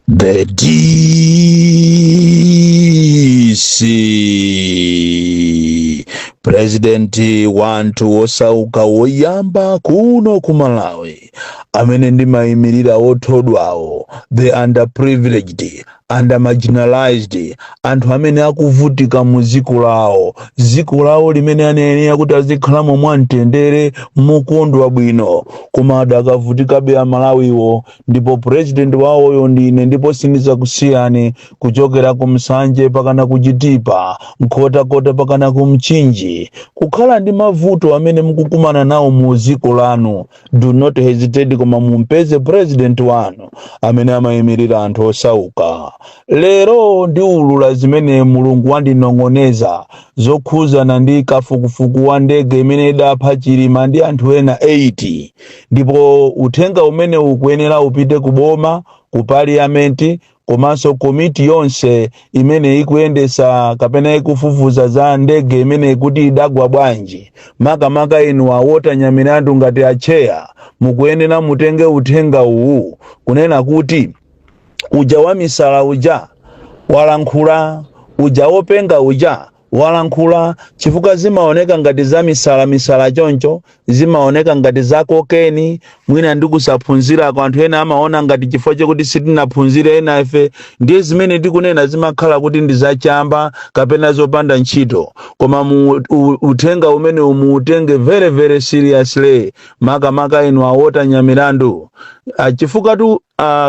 The DC President wantu osauka woyamba kuno ku Malawi amene ndi mayimirira othodwawo, the underprivileged, under marginalized, anthu amene akuvutika mu dziko lawo limene anenerera kuti azikhalamo mwamtendere mukondwa bwino, koma adakavutikabe amalawiwo. Ndipo president wawoyo ndine, ndipo siniza kusiyani kuchokera ku Msanje pakana kuchitipa nkhotakota pakana ku Mchinji. Kukhala ndi mavuto amene mukukumana nawo mu dziko lanu, do not hesitate koma mumpeze president wanu amene amayimirira anthu osauka. Lero ndi ulula zimene Mulungu wandinong'oneza zokhuzana ndi kafukufuku wa ndege imene idapha Chilima ndi anthu ena 80, ndipo uthenga umene ukuyenera upite ku boma, ku parliament, komanso komiti yonse imene ikuyendesa kapena ikufufuza za ndege imene ikuti idagwa bwanji. Makamaka inu awota nyamirandu ngati acheya, mukuyenera mutenge uthenga uwu kunena kuti uja wa misala uja walankhula, uja wopenga uja walankhula, chifukwa zimaoneka ngati za misala choncho, zimaoneka ngati za kokeni, mwina ndi kusaphunzira kwa anthu ena amaona ngati chifukwa chokuti sitinaphunzire ena ife ndiye zimene tikunena zimakhala kuti ndi zachamba kapena zopanda ntchito. Koma uthenga umene umuutenge very very seriously, makamaka inu awota nyamirandu, chifukwa tu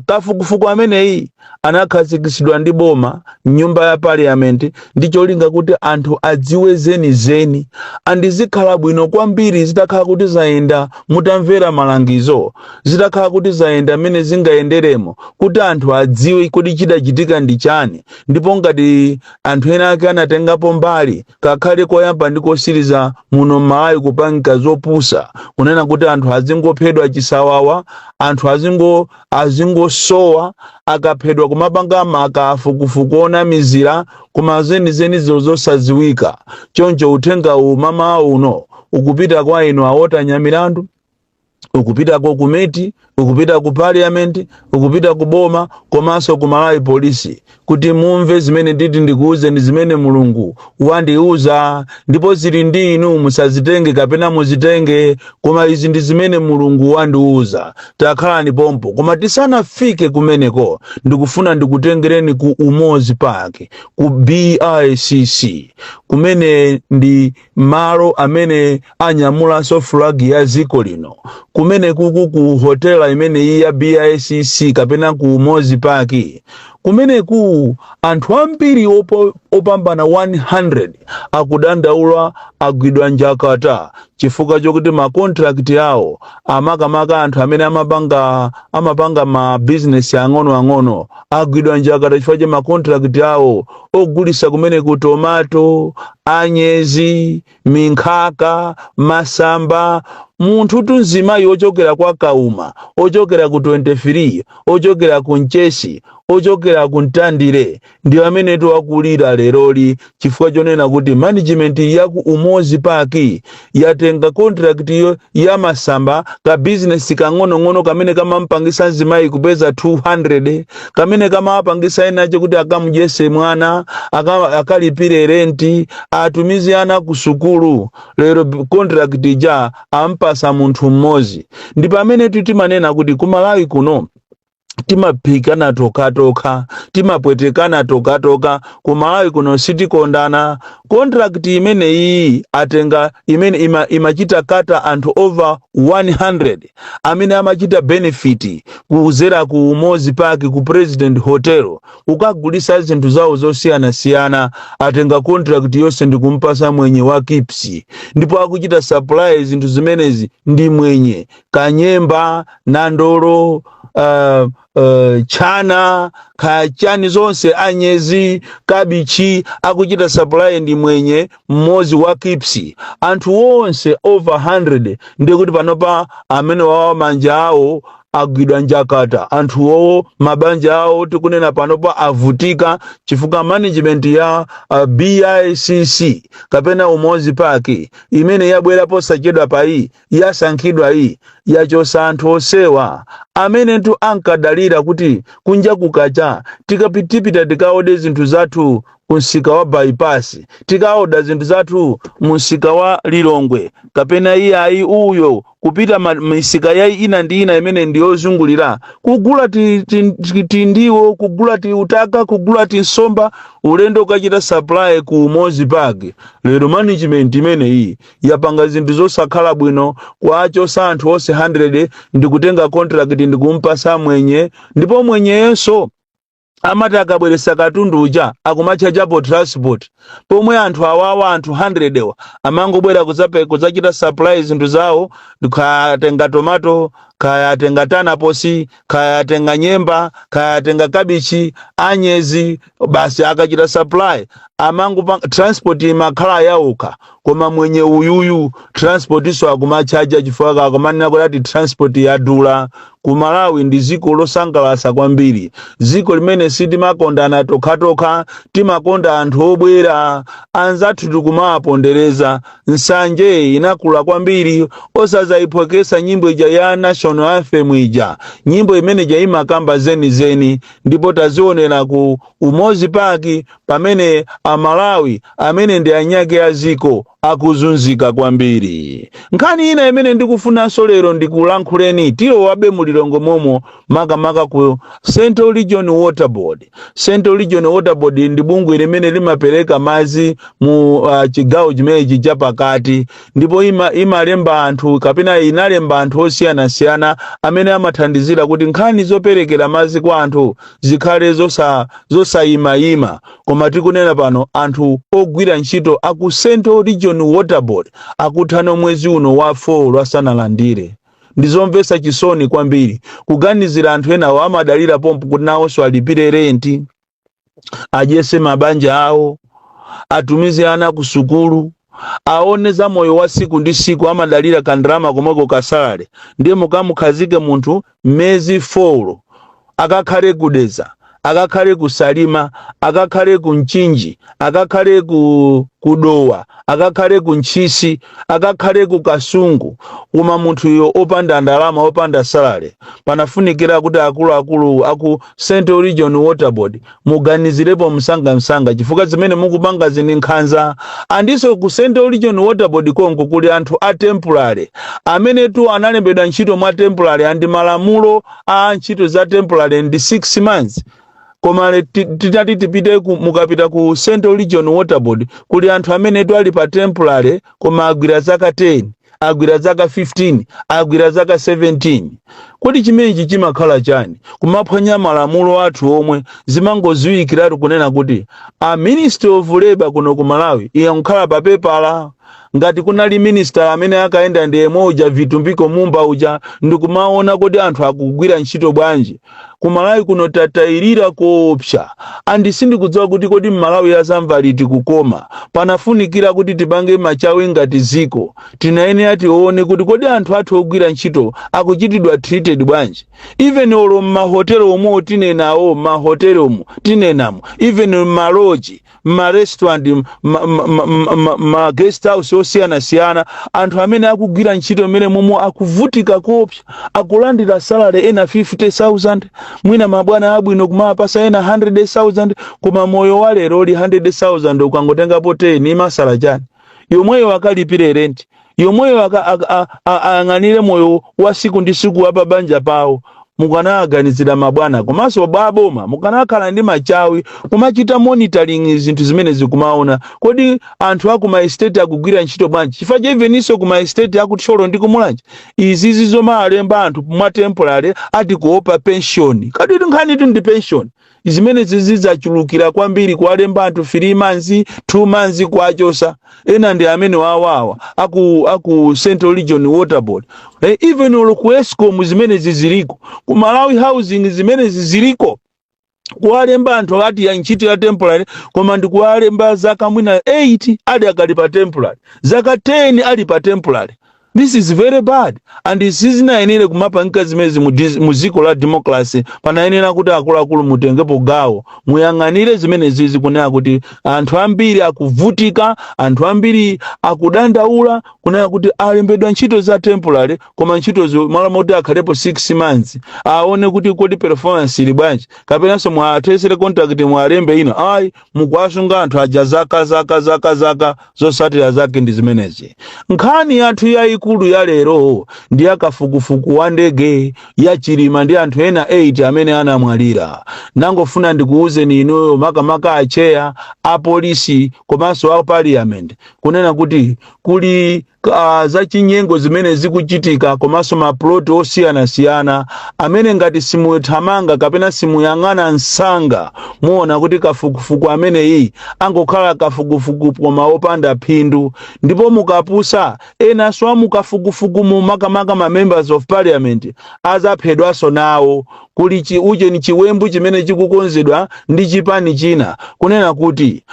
kafukufuku ameneyi anakhazikitsidwa ndi boma nyumba ya parliament ndi cholinga kuti anthu adziwe zeni andizikhala bwino kwambiri zitakhala kuti zayenda mutamvera malangizo, zitakhala kuti zayenda mene zingayenderemo, kuti anthu adziwe kuti chidachitika ndi chani. Ndipo ngati anthu ena ake anatengapo mbali, kakhale koyamba ndi kosiriza muno Malawi kupangika zopusa kunena kuti anthu azingophedwa chisawawa, anthu azingosowa akaphedwa kumapanga makafukufuku ona mizira kuma zeni zosadziwika. Choncho uthenga mama uno ukupita kwa inu awota nyamirandu, ukupita ku komiti, ukupita ku parliament, ukupita ku boma, komanso ku Malawi polisi, kuti mumve zimene nditi ndikuuze ndi zimene Mulungu wandiuza. Ndipo zili ndi inu, musazitenge kapena muzitenge, koma izi ndi zimene Mulungu wandiuza. Takhalani pompo. Koma tisanafike kumeneko, ndikufuna ndikutengereni ku Umozi Park, ku BICC, kumene ndi malo amene anyamula flag ya dziko lino, kumene kuku ku hotela imene ya BICC kapena ku Umozi Park, kumene ku anthu ambiri opambana 100 akudandaula agwidwa njakata chifukwa chokuti ma contract yawo amakamaka anthu amene amapanga ma business ang'ono agwidwa njakata chifukwa cha ma contract yawo ogulisa kumene ku tomato, anyezi, minkhaka, masamba. Munthu tunzima yochokera kwa Kauma, ochokera ku 23, ochokera ku Nchesi, ochokera ku Ntandire, ndi amene akulira leroli chifukwa chonena kuti management ya ku Umozi Park yatenga contract ya masamba ka business kang'ono kamene kamampangisa nzimayi kupeza 200, kamene kamapangisa enacho kuti akamujese mwana, akalipire renti, atumize ana ku sukulu. Lero contract ja ampasa munthu mmozi. Ndipo amene timanena kuti ku Malawi kuno timapikana toka, timapwetekana toka, ku Malawi kuno sitikondana. Contract imene iyi atenga imene imachita kata anthu over 100 amene amachita benefit kuzera ku Umozi Park, ku President Hotel, ukagulisa zinthu zawo zosiyana, atenga contract yonse ndikumpasa mwenye wa Kipsi, ndipo akuchita supply zinthu zimenezi ndi mwenye Kanyemba, Nandolo, chana kachani zonse, anyezi, kabichi, akuchita supply ndi mwenye mmozi wa Kipsi. Anthu wonse over 100 ndiye kuti panopa amene wawa manja awo agwidwa njakata, anthu owo mabanja awo tikunena panopa avutika chifukwa management ya BICC kapena Umozi Park imene yabwera posachedwa pa iyi yasankhidwa iyi yachosa anthu osewa amene tu ankadalira kuti kunja kukacha tikapitipita tikaode zinthu zathu kunsika wa bypass, tikaoda zinthu zathu munsika wa Lilongwe kapena iyayi uyo kupita misika yayi ina ndi ina imene ndiyozungulira kugula tindiwo, kugula utaka, kugula nsomba, ulendo ukachita supply ku Mozi Park. Lero management imene iyi yapanga zinthu zosakhala bwino kwachosa anthu ose 100 ndikutenga contract ndikumpasa mwenye, ndipo mwenyeyenso amati akabweresa katundu uja akumachajapo transport, pomwe anthu awawa anthu 100 ewa amangobwera kudzachita supply zinthu zawo, kayatenga tomato, kayatenga tanaposi, kayatenga nyemba, kayatenga kabichi, anyezi, basi akachita supply transport imakhala yauka. Koma mwenye uyuyu transport iso akumachaja chifukwa akumanena kuti transport yadula. Ku Malawi ndi ziko losangalasa kwambiri, ziko limene sitimakonda anatokhatoka, timakonda anthu obwera, anzathu tikumapondereza. Nsanje inakula kwambiri, osazayiphokesa nyimbo ija ya National Anthem ija, nyimbo imene ja imakamba zeni, ndipo tazionera ku Mozi Park pamene Amalawi amene ndi anyake ya ziko akuzunzika kwambiri. Nkhani ina imene ndikufunanso lero ndikulankhuleni tilo wabe mulilongo momo makamaka ku Central Region Water Board. Central Region Water Board ndi bungwe limene limapereka madzi mu chigawo chimenechi chapakati, ndipo imalemba anthu kapena inalemba anthu osiyanasiyana amene amathandizira kuti nkhani zoperekera madzi kwa anthu zikhale zosayimayima. Koma tikunena pano anthu ogwira ntchito aku Central Region Water Board akuthana mwezi uno wa 4 lwasanalandire. Ndizomvesa chisoni kwambiri kuganizira anthu ena amadalira pompo kuti nawonso alipire renti, ajese mabanja awo, atumize ana ku sukulu, aone za moyo wa siku ndi siku, amadalira kandrama komweko kasalale. Ndiye mukamukhazike munthu mezi 4 akakhale kudeza, akakhale kusalima, akakhale kunchinji, akakhale kudowa, akakhale kunchisi, akakhale kukasungu, uma munthu yo opanda ndalama, opanda salale. Panafunikira kuti akulu aku Central Region Water Board muganizirepo msanga chifukwa zimene mukupanga zini nkhanza. Andiso ku Central Region Water Board konko kuli anthu a temporary amene tu analembedwa ntchito mwa temporary, andi malamulo a ntchito za temporary ndi 6 months. Koma titati tipite mukapita ku Central Region Water Board kuli anthu amene tu ali pa temporary koma agwira zaka 10, agwira zaka 15, agwira zaka 17. Kuti chimenechi chimakhala chani? Kumaphwanya malamulo athu omwe zimangoziwikiratu kunena kuti a Ministry of Labor kuno ku Malawi iyankhala pa pepala. Ngati kunali minister amene akaenda ndiye moja vitumbiko mumba uja ndikumaona kuti anthu akugwira ntchito bwanji. Ku Malawi kuno tatayirira koopsa, andisindi kudziwa kuti kodi Malawi yazamva liti kukoma. Panafunikira kuti tipange machawi ngati ziko, tinayenera tione kuti kodi anthu athu ogwira ntchito akuchitidwa treated bwanji. Even olo mahotelo omwe tinenawo, mahotelo omwe tinenamo, even maloji, ma restaurant, ma guest house osiyana anthu amene akugwira ntchito mene momo akuvutika koopsa, akulandira salary ena 50,000, mwina mabwana abwino kumapasa ena 100,000, koma moyo wa lero oli 100,000 ukangotengapo 10 imasala chani. Yomweyo akalipire rent, yomweyo ang'anire moyo wa siku ndi siku wa banja pawo. Mukanaganizira mabwana komanso baboma mukanakhala ndi machawi kumachita monitoring zinthu zimene zikumaona. Kodi anthu akuma estate akugwira ntchito bwanji? Chifukwa cheveniso kuma estate akutcholo ndi kumulanje izizi zomalemba anthu mwa temporary ati kuopa pension. Kadi nkhani ndi pension zimene zizachulukira kwambiri kuwalemba anthu 3 months 2 months kwachosa. Ena ndi amene wawawa aku Central Region Water Board. Even oloku Eskom zimene ziziliko, ku Malawi Housing zimene ziziliko, kuwalemba anthu ati ya ntchito ya temporary koma ndi kuwalemba zaka mwina 8 ali akali pa temporary, zaka 10 ali pa temporary. This is very bad, and sizinayenera kumapangika zimezi muziko la democracy panayenera kuti akuluakulu mutengepo gawo muyang'anire zimene zizi kunena kuti anthu ambiri akuvutika, anthu ambiri akudandaula kunena kuti alembedwa ntchito za temporary koma ntchitozo mala moti akhalepo 6 months aone kuti kodi performance ili bwanji kapenanso mwatesere contract mwalembe ino ayi mukwasunga anthu aja zaka zosatira zake ndi zimenezi. Nkhani yathu yayikulu ya lero ndi akafukufuku wa ndege ya Chilima ndi anthu ena 8 amene anamwalira. Nangofuna ndikuuzeni inuyo makamaka acheya a polisi komanso a parliament kunena kuti kuli za chinyengo zimene zikuchitika komanso maploti osiyana amene ngati simuthamanga kapena simuyang'ana nsanga muona kuti kafukufuku amene iyi angokhala kafukufuku koma opanda phindu, ndipo mukapusa enanso amukafukufuku mu makamaka ma members of parliament azaphedwanso nawo. Kuli uje ni chiwembu chimene chikukonzedwa ndi chipani china kunena kuti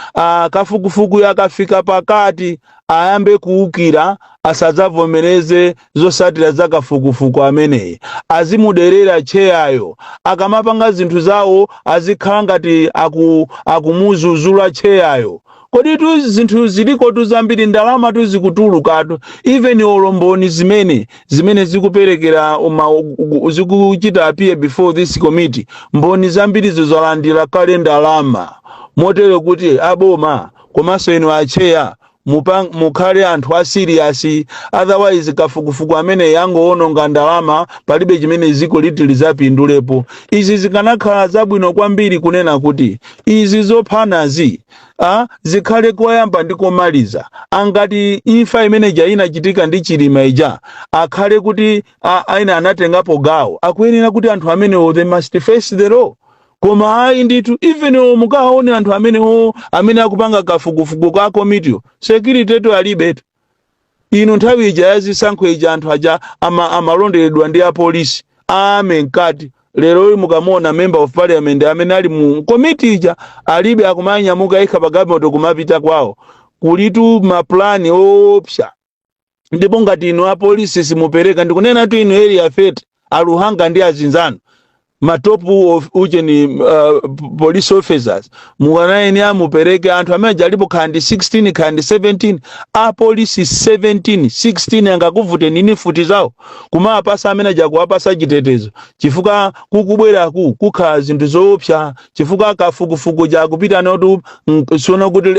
kafukufuku yakafika pakati ayambe kuukira asadzavomereze zosatira za kafukufuku ameneyi, azimuderera cheyayo, akamapanga zinthu zawo azikhala ngati akumuzuzula cheyayo. Kodi tu zinthu ziliko tuzambiri ndalama tuzikutulukatu even olomboni zimene zikuperekera zikuchita appear before this committee mboni zambiri zozalandira kale ndalama motero kuti aboma komanso eno acheya mukhale anthu a serious, otherwise kafukufuku amene yangoononga ndalama palibe chimene ziko liti lizapindulepo. Izi zikanakhala zabwino kwambiri kunena kuti izi zophanazi zikhale koyamba ndi komaliza. Angati imfa imene inachitika ndi Chilima ija akhale kuti aina anatengapo gawo, akuyenera kuti anthu amene they must face the law. Koma ayi nditu even mukaone anthu amene akupanga kafukufuku ka committee security to alibetu ino nthawi ija yazisankho ija anthu aja amalonderedwa ndi a police amenkati. Lero mukamona member of parliament amene ali mu committee ija alibe akumanya mukayikha pagamoto kumapita kwawo kulitu maplani opsa. Ndipo ngati ino a police simupereka ndikunena tu ino area fete aluhanga ndi azinzano matopu of ujeni police officers muwanaeni amupereke anthu amene alipo kandi 16 kandi 17 a police 16 angakuvute nini futi zawo kumapasa amene jakuwapasa chitetezo chifukwa kukubweraku kukhala zinthu zoopsa chifukwa kafukufuku jakupita notu sona kuti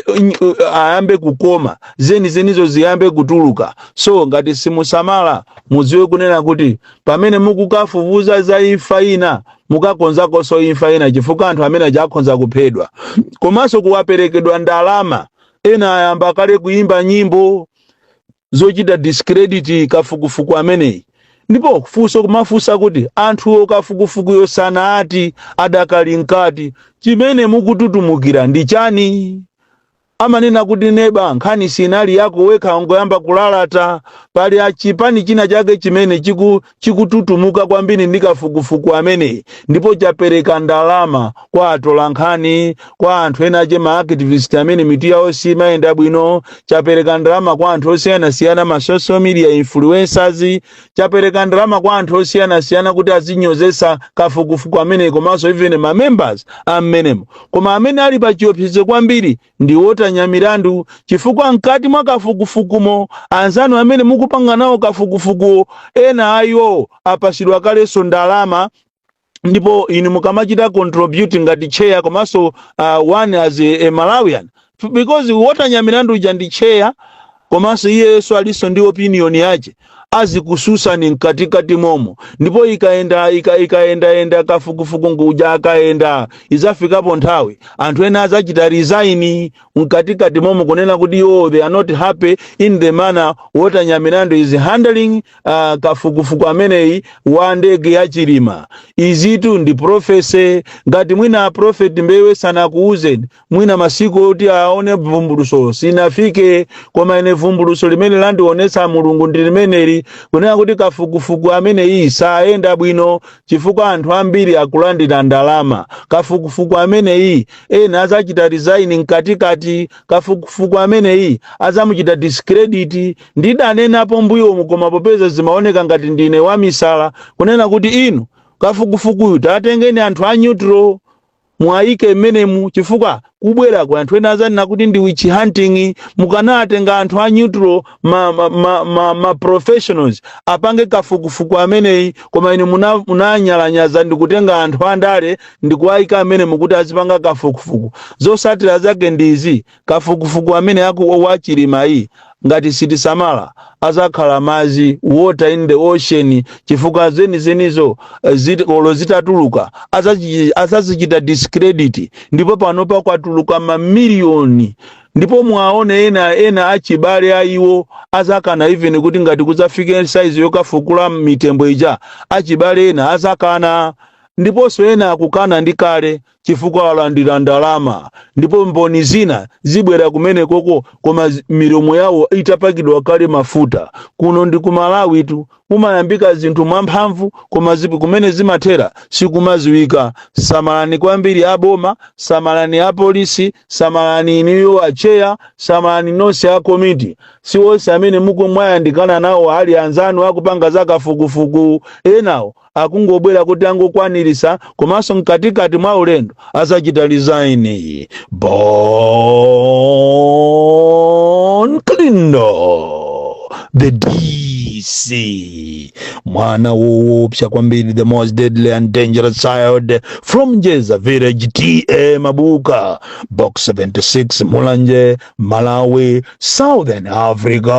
ayambe kukoma zenizo ziyambe kutuluka. So ngati simusamala muziwe kunena kuti pamene mukukafufuza za imfa ina mukakonza koso imfa ina chifukwa anthu amene ajakhonza kuphedwa komanso kuwaperekedwa ndalama ena ayamba kale kuimba nyimbo zochita discredit kafukufuku ameneyi. Ndipo kufunso kumafunsa kuti anthu kafukufuku yosana ati adakali nkati chimene mukututumukira ndi chani? Amanena kuti neba nkhani sinali yako wekha ongoyamba kulalata pali achipani china chake chimene chikututumuka kwambiri ndi kafukufuku amene ndipo chapereka ndalama kwa atola nkhani, kwa anthu ena ache ma activist amene mitu yawo simayenda bwino, chapereka ndalama kwa anthu osiyana ma social media influencers, chapereka ndalama kwa anthu osiyana kuti azinyozesa kafukufuku amene komanso even ma members amenemo. Koma amene ali pa chiopsezo kwambiri ndi wota nyamirandu chifukwa nkati mwa kafukufukumo anzanu amene mukupanga nawo kafukufuku ena ayo apasidwa kaleso ndalama ndipo inu mukamachita contribute ngati chair komanso one as a Malawian because wota nyamirandu uja ndi chair komanso iyeso aliso ndi opinion yake azikususa ni mkatikati momo ndipo ikaenda kafukufuku nguja akaenda izafikapo nthawi anthu ena azachita resign mkatikati momo kunena kuti they are not happy in the manner wota nyamirandu is handling kafukufuku ameneyi wa ndege ya Chilima. Izitu ndi profese ngati mwina prophet mbewe sana kuuzeni mwina masiku oti aone vumbuluso sinafike koma ine vumbuluso limene landionesa mulungu ndi limeneli izi kunena kuti kafukufuku amene iyi saenda bwino chifukwa anthu ambiri akulandira ndalama. Kafukufuku amene iyi ena azachita resign mkatikati. Kafukufuku amene iyi azamuchita discredit. Ndidanenapo mbuyo koma popeza zimaoneka ngati ndine wamisala kunena kuti inu kafukufukuyu tatengeni anthu a neutral mwaike menemu chifukwa kubwera kwa anthu ena azanena kuti ndi witch hunting. Mukanatenga anthu a neutral ma professionals apange kafukufuku ameneyi, koma ine munanyalanyaza ndikutenga anthu andale ndikuwaika amenemu kuti azipanga kafukufuku. Zosatira zake ndizi, kafukufuku amene wachilima iyi ngati sitisamala azakhala mazi, water in the ocean, chifukwa zenizo zitatuluka azazichita discredit, ndipo panopa kwatuluka mamiliyoni. Ndipo mwaone ena achibale aiwo azakana even kuti ngati kuzafike size yokafukula mitembo ija achibale ena azakana. Ndiponso ena akukana ndi kale chifukwa walandira ndalama. Ndipo mboni zina zibwera kumene koko koma milomo yawo itapakidwa kale mafuta. Kuno ndi ku Malawi tu mumayambika zinthu mwamphamvu koma kumene zimathera sikumaziwika. Samalani kwambiri aboma, samalani a polisi, samalani iniyo acheya, samalani nonse a komiti. Si wonse amene mwayandikana nawo ali anzanu akupanga zakafukufuku. Enawo akungobwera kuti angokwanirisa komanso mkatikati mwa ulendo azachita resign. Bon Klindo the DC, mwana woopsa kwambiri, the most deadly and dangerous child from Jeza village, TA Mabuka, box 76, Mulanje, Malawi, Southern Africa.